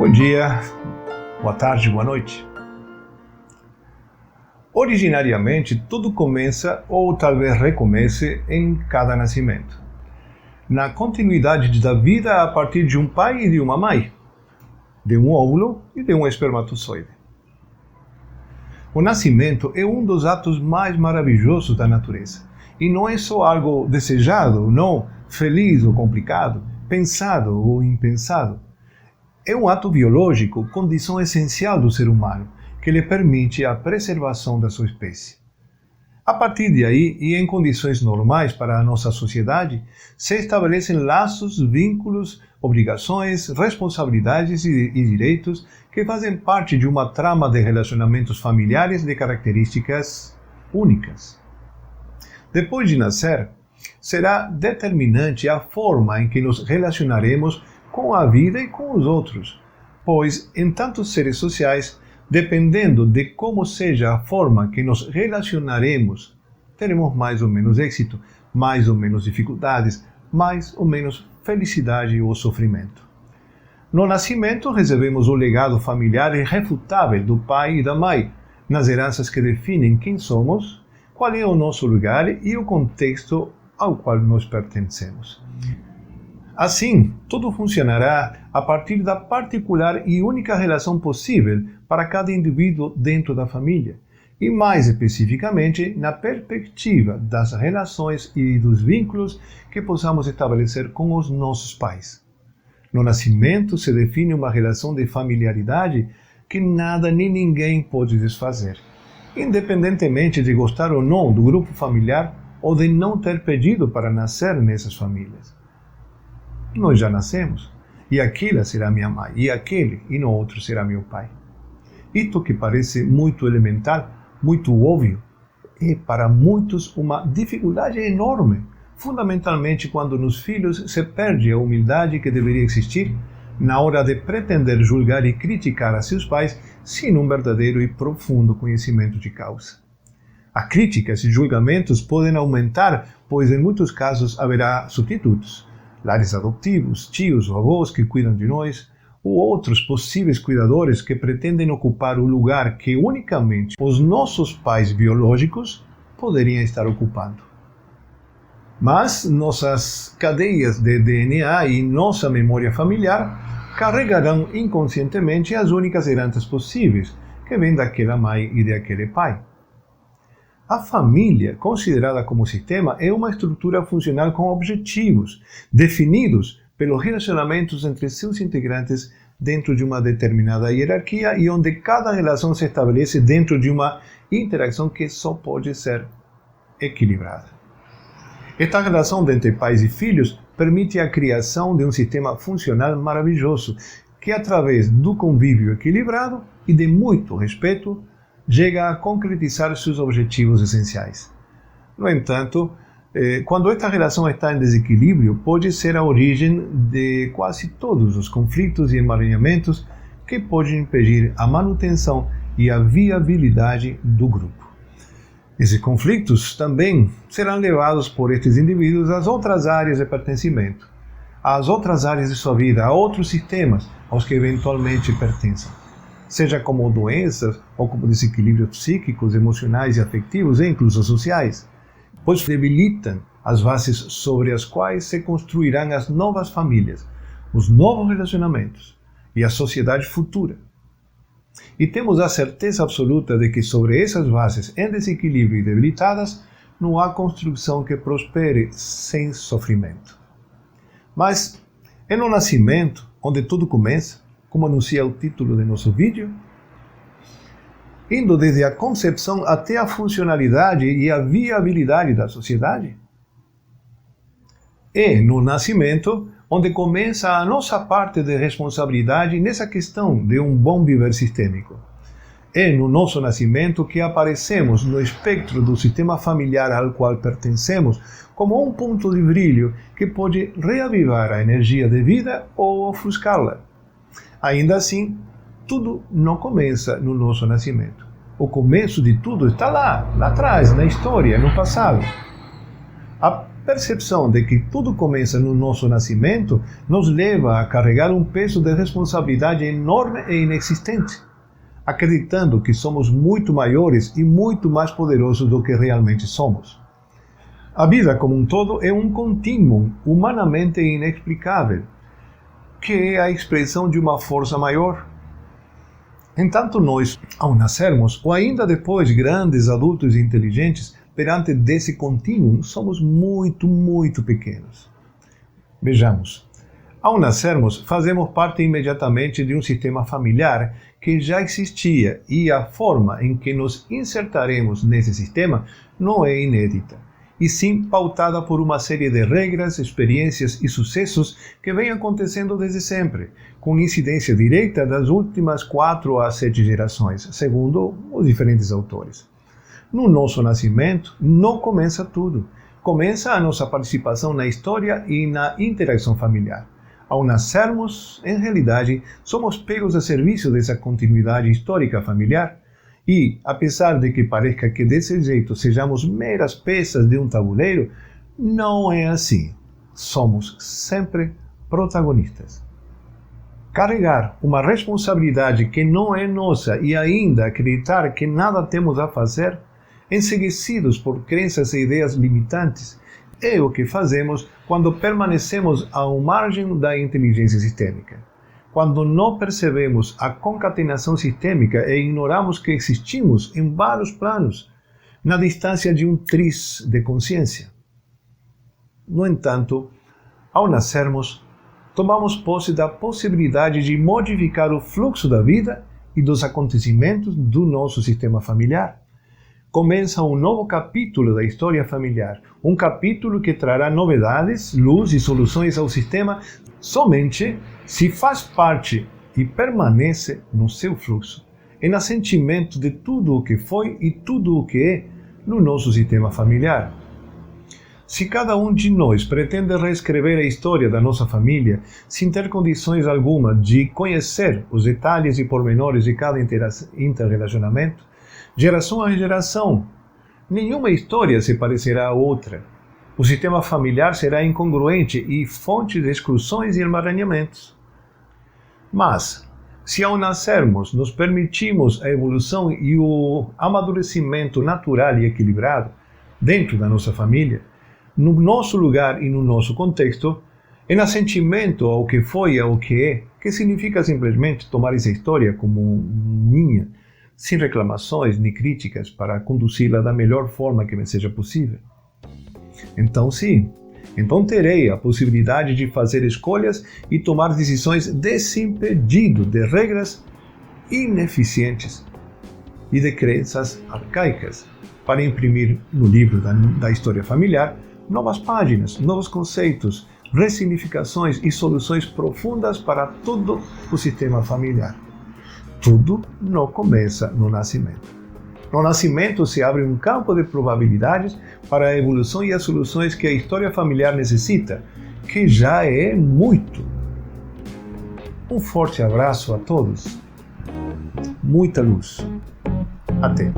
Bom dia, boa tarde, boa noite. Originariamente, tudo começa ou talvez recomece em cada nascimento. Na continuidade da vida a partir de um pai e de uma mãe, de um óvulo e de um espermatozoide. O nascimento é um dos atos mais maravilhosos da natureza. E não é só algo desejado, não feliz ou complicado, pensado ou impensado. É um ato biológico, condição essencial do ser humano, que lhe permite a preservação da sua espécie. A partir de aí, e em condições normais para a nossa sociedade, se estabelecem laços, vínculos, obrigações, responsabilidades e direitos que fazem parte de uma trama de relacionamentos familiares de características únicas. Depois de nascer, será determinante a forma em que nos relacionaremos com a vida e com os outros, pois, em tantos seres sociais, dependendo de como seja a forma que nos relacionaremos, teremos mais ou menos êxito, mais ou menos dificuldades, mais ou menos felicidade ou sofrimento. No nascimento, recebemos o legado familiar irrefutável do pai e da mãe, nas heranças que definem quem somos, qual é o nosso lugar e o contexto ao qual nós pertencemos. Assim, tudo funcionará a partir da particular e única relação possível para cada indivíduo dentro da família, e mais especificamente na perspectiva das relações e dos vínculos que possamos estabelecer com os nossos pais. No nascimento se define uma relação de familiaridade que nada nem ninguém pode desfazer, independentemente de gostar ou não do grupo familiar ou de não ter pedido para nascer nessas famílias. Nós já nascemos, e aquela será minha mãe, e aquele e no outro será meu pai. Isto que parece muito elementar, muito óbvio, é para muitos uma dificuldade enorme, fundamentalmente quando nos filhos se perde a humildade que deveria existir na hora de pretender julgar e criticar a seus pais sem um verdadeiro e profundo conhecimento de causa. As críticas e julgamentos podem aumentar, pois em muitos casos haverá substitutos. Lares adotivos, tios ou avós que cuidam de nós, ou outros possíveis cuidadores que pretendem ocupar o lugar que unicamente os nossos pais biológicos poderiam estar ocupando. Mas nossas cadeias de DNA e nossa memória familiar carregarão inconscientemente as únicas heranças possíveis, que vêm daquela mãe e daquele pai. A família, considerada como sistema, é uma estrutura funcional com objetivos definidos pelos relacionamentos entre seus integrantes dentro de uma determinada hierarquia e onde cada relação se estabelece dentro de uma interação que só pode ser equilibrada. Esta relação entre pais e filhos permite a criação de um sistema funcional maravilhoso que, através do convívio equilibrado e de muito respeito, chega a concretizar seus objetivos essenciais. No entanto, quando esta relação está em desequilíbrio, pode ser a origem de quase todos os conflitos e emaranhamentos que podem impedir a manutenção e a viabilidade do grupo. Esses conflitos também serão levados por estes indivíduos às outras áreas de pertencimento, às outras áreas de sua vida, a outros sistemas aos que eventualmente pertencem, seja como doenças ou como desequilíbrios psíquicos, emocionais e afetivos e incluso sociais, pois debilitam as bases sobre as quais se construirão as novas famílias, os novos relacionamentos e a sociedade futura. E temos a certeza absoluta de que sobre essas bases em desequilíbrio e debilitadas, não há construção que prospere sem sofrimento. Mas é no nascimento onde tudo começa, como anuncia o título de nosso vídeo, indo desde a concepção até a funcionalidade e a viabilidade da sociedade. É no nascimento onde começa a nossa parte de responsabilidade nessa questão de um bom viver sistêmico. É no nosso nascimento que aparecemos no espectro do sistema familiar ao qual pertencemos como um ponto de brilho que pode reavivar a energia de vida ou ofuscá-la. Ainda assim, tudo não começa no nosso nascimento. O começo de tudo está lá atrás, na história, no passado. percepção de que tudo começa no nosso nascimento nos leva a carregar um peso de responsabilidade enorme e inexistente, acreditando que somos muito maiores e muito mais poderosos do que realmente somos. A vida como um todo é um contínuo humanamente inexplicável, que é a expressão de uma força maior. Entanto, nós, ao nascermos, ou ainda depois grandes adultos inteligentes, perante desse contínuo, somos muito, muito pequenos. Vejamos. Ao nascermos, fazemos parte imediatamente de um sistema familiar que já existia e a forma em que nos insertaremos nesse sistema não é inédita, e sim pautada por uma série de regras, experiências e sucessos que vêm acontecendo desde sempre, com incidência direta das últimas 4 a 7 gerações, segundo os diferentes autores. No nosso nascimento, não começa tudo. Começa a nossa participação na história e na interação familiar. Ao nascermos, em realidade, somos pegos a serviço dessa continuidade histórica familiar. E, apesar de que pareça que desse jeito sejamos meras peças de um tabuleiro, não é assim. Somos sempre protagonistas. Carregar uma responsabilidade que não é nossa e ainda acreditar que nada temos a fazer, enseguecidos por crenças e ideias limitantes, é o que fazemos quando permanecemos à margem da inteligência sistêmica. Quando não percebemos a concatenação sistêmica e ignoramos que existimos em vários planos, na distância de um tris de consciência. No entanto, ao nascermos, tomamos posse da possibilidade de modificar o fluxo da vida e dos acontecimentos do nosso sistema familiar. Começa um novo capítulo da história familiar, um capítulo que trará novidades, luz e soluções ao sistema somente se faz parte e permanece no seu fluxo, em assentimento de tudo o que foi e tudo o que é no nosso sistema familiar. Se cada um de nós pretende reescrever a história da nossa família sem ter condições alguma de conhecer os detalhes e pormenores de cada interrelacionamento, geração a geração, nenhuma história se parecerá a outra. O sistema familiar será incongruente e fonte de exclusões e emaranhamentos. Mas, se ao nascermos nos permitimos a evolução e o amadurecimento natural e equilibrado dentro da nossa família, no nosso lugar e no nosso contexto, em assentimento ao que foi e ao que é, que significa simplesmente tomar essa história como minha, sem reclamações nem críticas para conduzi-la da melhor forma que me seja possível. Então sim, terei a possibilidade de fazer escolhas e tomar decisões desimpedido de regras ineficientes e de crenças arcaicas, para imprimir no livro da história familiar novas páginas, novos conceitos, ressignificações e soluções profundas para todo o sistema familiar. Tudo não começa no nascimento. No nascimento se abre um campo de probabilidades para a evolução e as soluções que a história familiar necessita, que já é muito. Um forte abraço a todos. Muita luz. Até.